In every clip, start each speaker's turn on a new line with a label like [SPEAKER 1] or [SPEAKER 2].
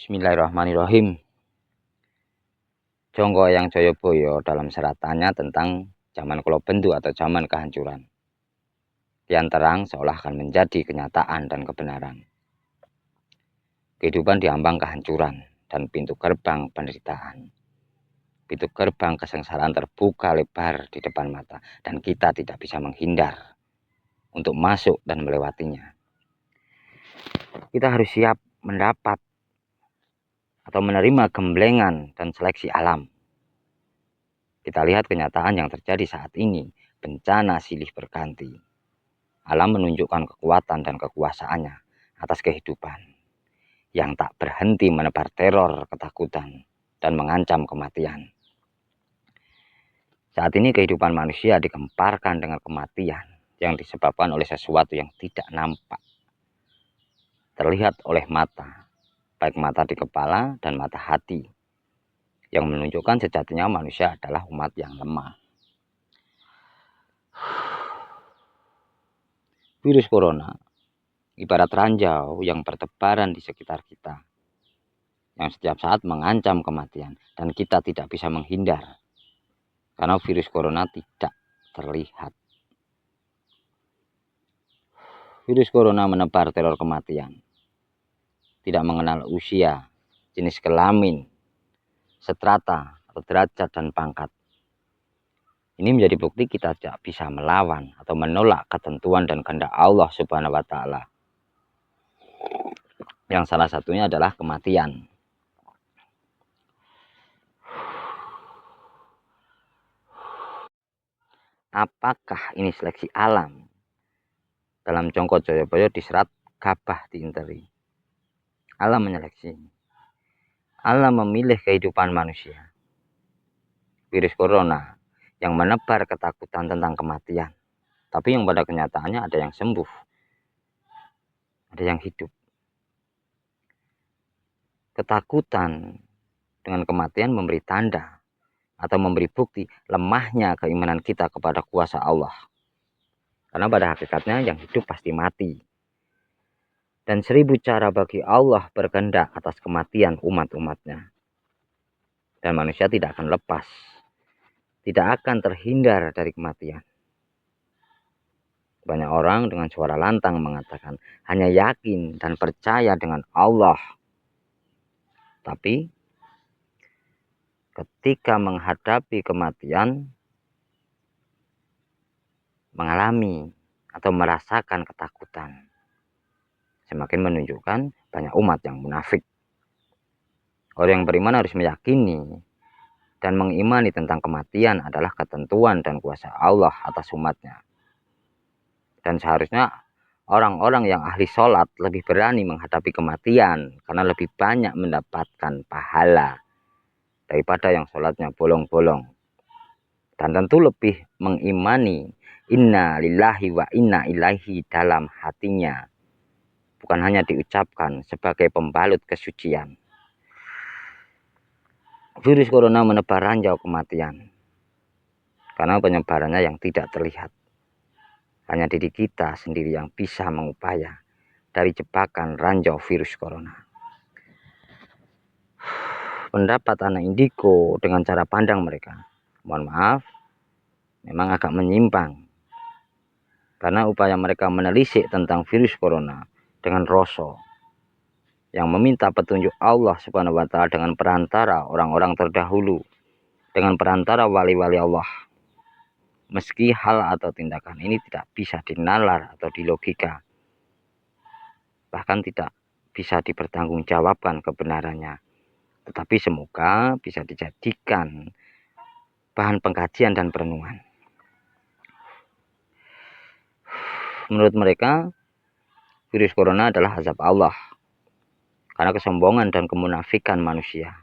[SPEAKER 1] Bismillahirrahmanirrahim. Jonggo yang Joyoboyo dalam seratannya tentang zaman Kulobendu atau zaman kehancuran. Kian terang seolah akan menjadi kenyataan dan kebenaran. Kehidupan diambang kehancuran dan pintu gerbang penderitaan. Pintu gerbang kesengsaraan terbuka lebar di depan mata dan kita tidak bisa menghindar untuk masuk dan melewatinya. Kita harus siap mendapat atau menerima gemblengan dan seleksi alam. Kita lihat kenyataan yang terjadi saat ini, bencana silih berganti. Alam menunjukkan kekuatan dan kekuasaannya atas kehidupan yang tak berhenti menebar teror, ketakutan, dan mengancam kematian. Saat ini kehidupan manusia digemparkan dengan kematian yang disebabkan oleh sesuatu yang tidak nampak. Terlihat oleh mata, baik mata di kepala dan mata hati, yang menunjukkan sejatinya manusia adalah umat yang lemah. Virus corona ibarat ranjau yang bertebaran di sekitar kita, yang setiap saat mengancam kematian, dan kita tidak bisa menghindar, karena virus corona tidak terlihat. Virus corona menebar teror kematian, tidak mengenal usia, jenis kelamin, strata, atau derajat, dan pangkat. Ini menjadi bukti kita tidak bisa melawan atau menolak ketentuan dan kehendak Allah Subhanahu wa Ta'ala, yang salah satunya adalah kematian. Apakah ini seleksi alam? Dalam Jonggo Joyoboyo diserat Gabah Diinteri. Alam menyeleksi. Alam memilih kehidupan manusia. Virus corona yang menebar ketakutan tentang kematian. Tapi yang pada kenyataannya ada yang sembuh. Ada yang hidup. Ketakutan dengan kematian memberi tanda atau memberi bukti lemahnya keimanan kita kepada kuasa Allah. Karena pada hakikatnya yang hidup pasti mati. Dan 1000 cara bagi Allah berkehendak atas kematian umat-umatnya. Dan manusia tidak akan lepas. Tidak akan terhindar dari kematian. Banyak orang dengan suara lantang mengatakan hanya yakin dan percaya dengan Allah. Tapi ketika menghadapi kematian, mengalami atau merasakan ketakutan, semakin menunjukkan banyak umat yang munafik. Orang yang beriman harus meyakini dan mengimani tentang kematian adalah ketentuan dan kuasa Allah atas umatnya. Dan seharusnya orang-orang yang ahli sholat lebih berani menghadapi kematian karena lebih banyak mendapatkan pahala daripada yang sholatnya bolong-bolong. Dan tentu lebih mengimani inna lillahi wa inna ilaihi dalam hatinya, bukan hanya diucapkan sebagai pembalut kesucian. Virus corona menebar ranjau kematian karena penyebarannya yang tidak terlihat. Hanya diri kita sendiri yang bisa mengupaya dari jebakan ranjau virus corona. Pendapat anak indigo dengan cara pandang mereka, mohon maaf, memang agak menyimpang. Karena upaya mereka menelisik tentang virus corona dengan Rasul yang meminta petunjuk Allah Subhanahu wa Ta'ala dengan perantara orang-orang terdahulu, dengan perantara wali-wali Allah. Meski hal atau tindakan ini tidak bisa dinalar atau dilogika, bahkan tidak bisa dipertanggungjawabkan kebenarannya, tetapi semoga bisa dijadikan bahan pengkajian dan perenungan. Menurut mereka, virus corona adalah azab Allah karena kesombongan dan kemunafikan manusia.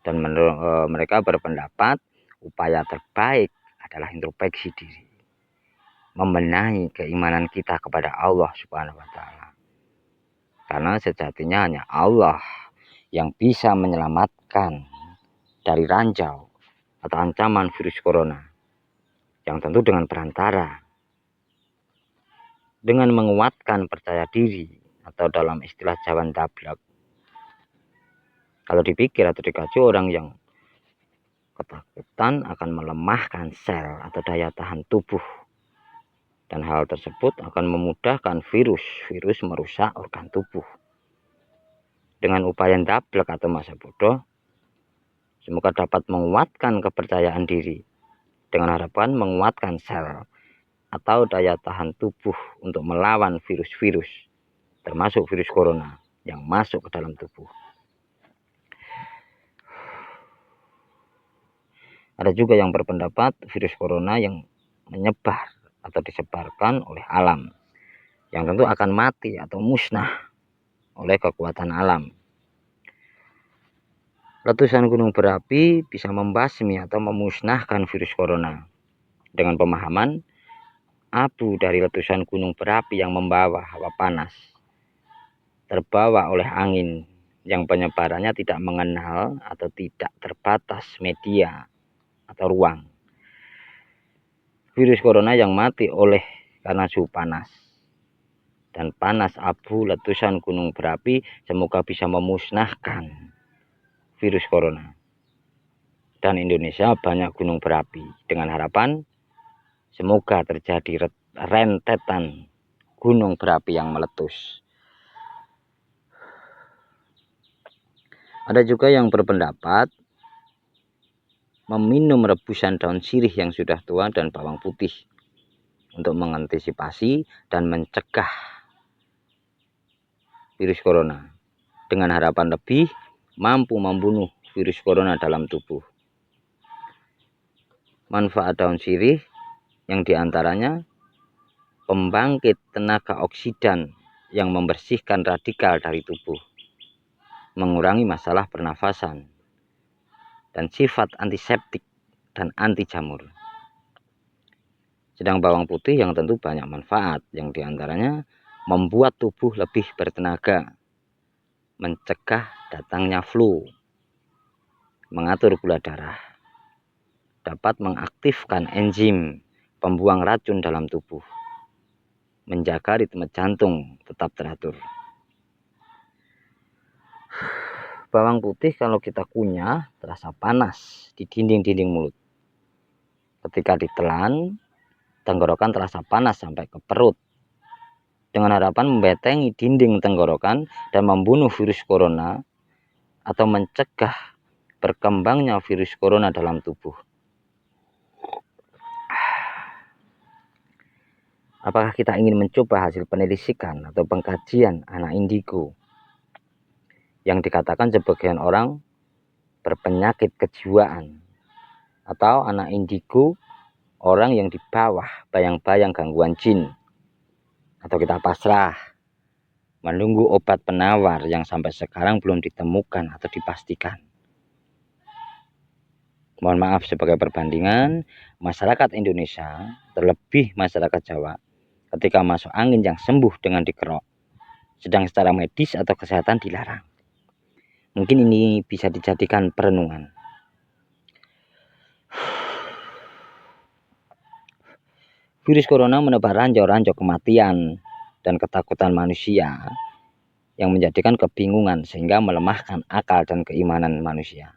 [SPEAKER 1] Dan mereka berpendapat upaya terbaik adalah introspeksi diri, membenahi keimanan kita kepada Allah Subhanahu wa Ta'ala. Karena sejatinya hanya Allah yang bisa menyelamatkan dari ranjau atau ancaman virus corona, yang tentu dengan perantara, dengan menguatkan percaya diri atau dalam istilah Jawan Dablek, Kalau dipikir atau dikaji, orang yang ketakutan akan melemahkan sel atau daya tahan tubuh. Dan hal tersebut akan memudahkan virus merusak organ tubuh. Dengan upaya ndablek atau masa bodoh, semoga dapat menguatkan kepercayaan diri dengan harapan menguatkan sel atau daya tahan tubuh untuk melawan virus-virus, termasuk virus corona yang masuk ke dalam tubuh. Ada juga yang berpendapat virus corona yang menyebar atau disebarkan oleh alam, yang tentu akan mati atau musnah oleh kekuatan alam. Letusan gunung berapi bisa membasmi atau memusnahkan virus corona. Dengan pemahaman, abu dari letusan gunung berapi yang membawa hawa panas terbawa oleh angin yang penyebarannya tidak mengenal atau tidak terbatas media atau ruang. Virus corona yang mati oleh karena suhu panas dan panas abu letusan gunung berapi semoga bisa memusnahkan virus corona. Dan Indonesia banyak gunung berapi, dengan harapan semoga terjadi rentetan gunung berapi yang meletus. Ada juga yang berpendapat meminum rebusan daun sirih yang sudah tua dan bawang putih untuk mengantisipasi dan mencegah virus corona, dengan harapan lebih mampu membunuh virus corona dalam tubuh. Manfaat daun sirih yang diantaranya pembangkit tenaga oksidan yang membersihkan radikal dari tubuh, mengurangi masalah pernafasan, dan sifat antiseptik dan anti jamur. Sedang bawang putih yang tentu banyak manfaat, yang diantaranya membuat tubuh lebih bertenaga, mencegah datangnya flu, mengatur gula darah, dapat mengaktifkan enzim pembuang racun dalam tubuh, menjaga ritme jantung tetap teratur. Bawang putih kalau kita kunyah terasa panas di dinding-dinding mulut. Ketika ditelan, tenggorokan terasa panas sampai ke perut, dengan harapan membentengi dinding tenggorokan dan membunuh virus corona atau mencegah berkembangnya virus corona dalam tubuh. Apakah kita ingin mencoba hasil penyelidikan atau pengkajian anak indigo yang dikatakan sebagian orang berpenyakit kejiwaan, atau anak indigo orang yang di bawah bayang-bayang gangguan jin, atau kita pasrah menunggu obat penawar yang sampai sekarang belum ditemukan atau dipastikan? Mohon maaf, sebagai perbandingan, masyarakat Indonesia, terlebih masyarakat Jawa, ketika masuk angin yang sembuh dengan dikerok, sedang secara medis atau kesehatan dilarang. Mungkin ini bisa dijadikan perenungan. Virus corona menebar ranjau-ranjau kematian dan ketakutan manusia yang menjadikan kebingungan sehingga melemahkan akal dan keimanan manusia.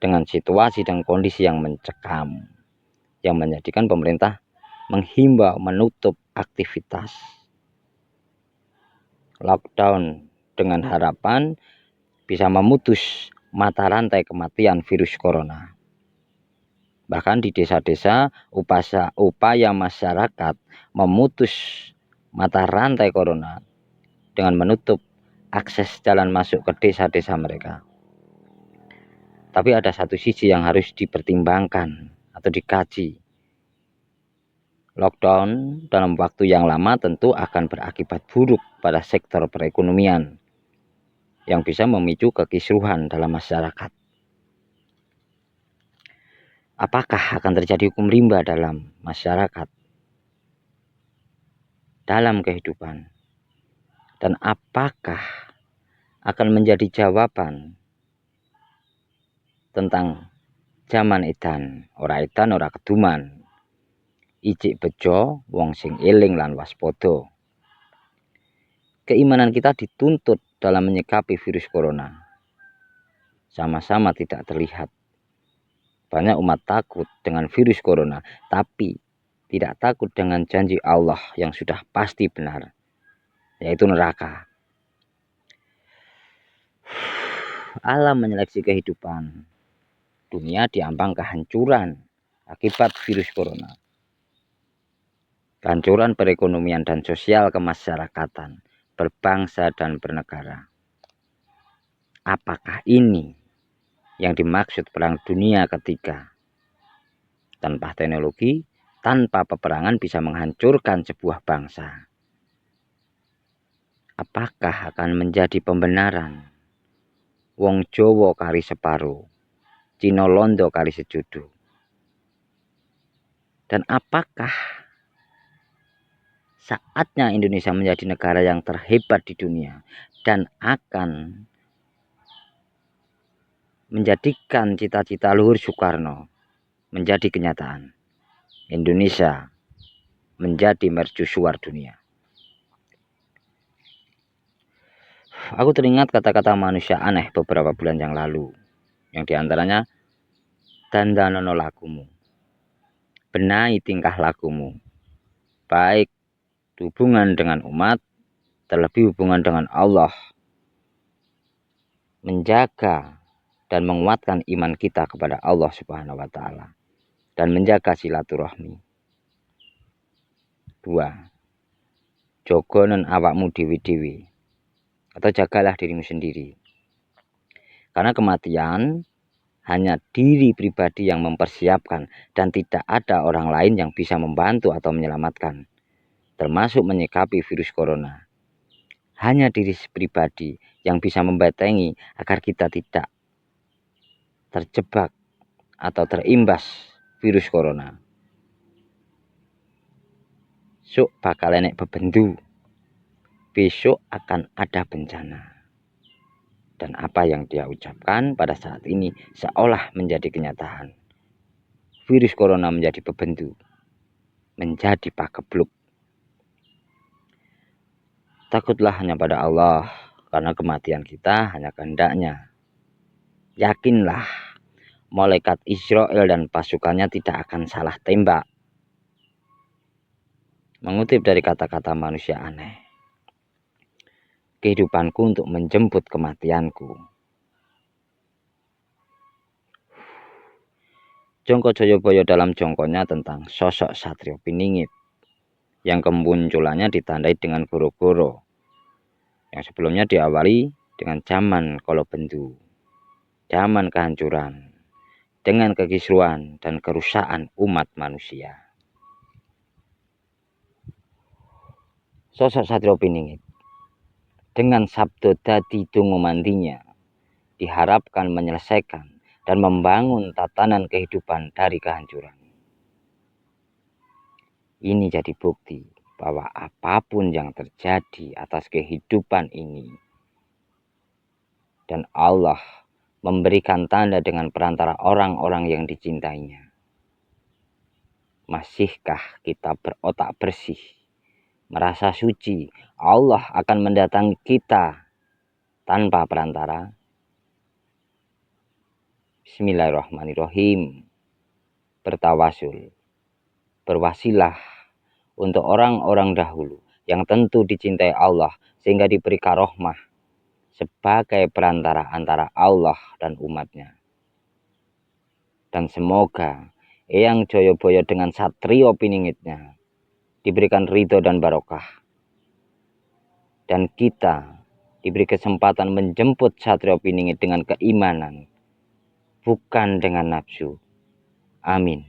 [SPEAKER 1] Dengan situasi dan kondisi yang mencekam, yang menjadikan pemerintah menghimbau menutup aktivitas, lockdown, dengan harapan bisa memutus mata rantai kematian virus corona. Bahkan di desa-desa, upaya masyarakat memutus mata rantai corona dengan menutup akses jalan masuk ke desa-desa mereka. Tapi ada satu sisi yang harus dipertimbangkan atau dikaji. Lockdown dalam waktu yang lama tentu akan berakibat buruk pada sektor perekonomian, yang bisa memicu kekisruhan dalam masyarakat. Apakah akan terjadi hukum rimba dalam masyarakat, dalam kehidupan? Dan apakah akan menjadi jawaban tentang zaman edan, ora keduman, ijik bejo wong sing eling lan waspada? Keimanan kita dituntut dalam menyikapi virus corona. sama-sama tidak terlihat. Banyak umat takut dengan virus corona, tapi tidak takut dengan janji Allah yang sudah pasti benar, yaitu neraka. Alam menyeleksi kehidupan. Dunia diambang kehancuran akibat virus corona. Kehancuran perekonomian dan sosial kemasyarakatan, berbangsa dan bernegara. Apakah ini yang dimaksud perang dunia ketiga? Tanpa teknologi, tanpa peperangan bisa menghancurkan sebuah bangsa. Apakah akan menjadi pembenaran? Wong Jawa kari separo, Cina Londo kari sejudu. Dan apakah saatnya Indonesia menjadi negara yang terhebat di dunia dan akan menjadikan cita-cita Luhur Soekarno menjadi kenyataan? Indonesia menjadi mercusuar dunia. Aku teringat kata-kata manusia aneh beberapa bulan yang lalu, yang diantaranya, dandanono lakumu, benahi tingkah lakumu, baik hubungan dengan umat, terlebih hubungan dengan Allah, menjaga dan menguatkan iman kita kepada Allah Subhanahu wa Ta'ala, dan menjaga silaturahmi. 2. Jogonen awakmu dewi-dewi, atau jagalah dirimu sendiri. Karena kematian hanya diri pribadi yang mempersiapkan, dan tidak ada orang lain yang bisa membantu atau menyelamatkan, termasuk menyikapi virus corona. Hanya diri pribadi yang bisa membentengi agar kita tidak terjebak atau terimbas virus corona. Sok bakal enek bebendu, besok akan ada bencana. Dan apa yang dia ucapkan pada saat ini seolah menjadi kenyataan. Virus corona menjadi bebendu, menjadi pagebluk. Takutlah hanya pada Allah, karena kematian kita hanya kehendaknya. Yakinlah, malaikat Israel dan pasukannya tidak akan salah tembak. Mengutip dari kata-kata manusia aneh, kehidupanku untuk menjemput kematianku. Jongko Joyoboyo dalam jongkonya tentang sosok Satrio Piningit yang kemunculannya ditandai dengan goro-goro, yang sebelumnya diawali dengan zaman Kolobendu, zaman kehancuran, dengan kekisruhan dan kerusakan umat manusia. Sosok Satrio Piningit dengan sabdo dadi donga mandinya diharapkan menyelesaikan dan membangun tatanan kehidupan dari kehancuran. Ini jadi bukti bahwa apapun yang terjadi atas kehidupan ini, dan Allah memberikan tanda dengan perantara orang-orang yang dicintainya. Masihkah kita berotak bersih, merasa suci, Allah akan mendatangi kita tanpa perantara? Bismillahirrahmanirrahim. Bertawasul, berwasilah untuk orang-orang dahulu yang tentu dicintai Allah sehingga diberi karohmah sebagai perantara antara Allah dan umatnya. Dan semoga Eyang Joyoboyo dengan Satrio Piningitnya diberikan ridho dan barokah, dan kita diberi kesempatan menjemput Satrio Piningit dengan keimanan, bukan dengan nafsu. Amin.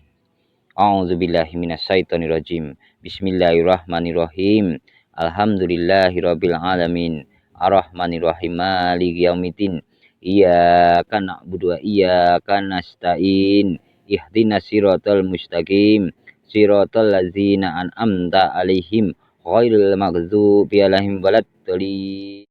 [SPEAKER 1] A'udzubillahiminasyaitonirrajim. Bismillahirrahmanirrahim. Alhamdulillahirabbil alamin. Arrahmanirrahim. Maliki yaumiddin. Iyyaka na'budu wa iyyaka nasta'in. Ihdinas siratal mustaqim. Siratal ladzina an'amta 'alaihim ghairil maghdubi 'alaihim waladdallin.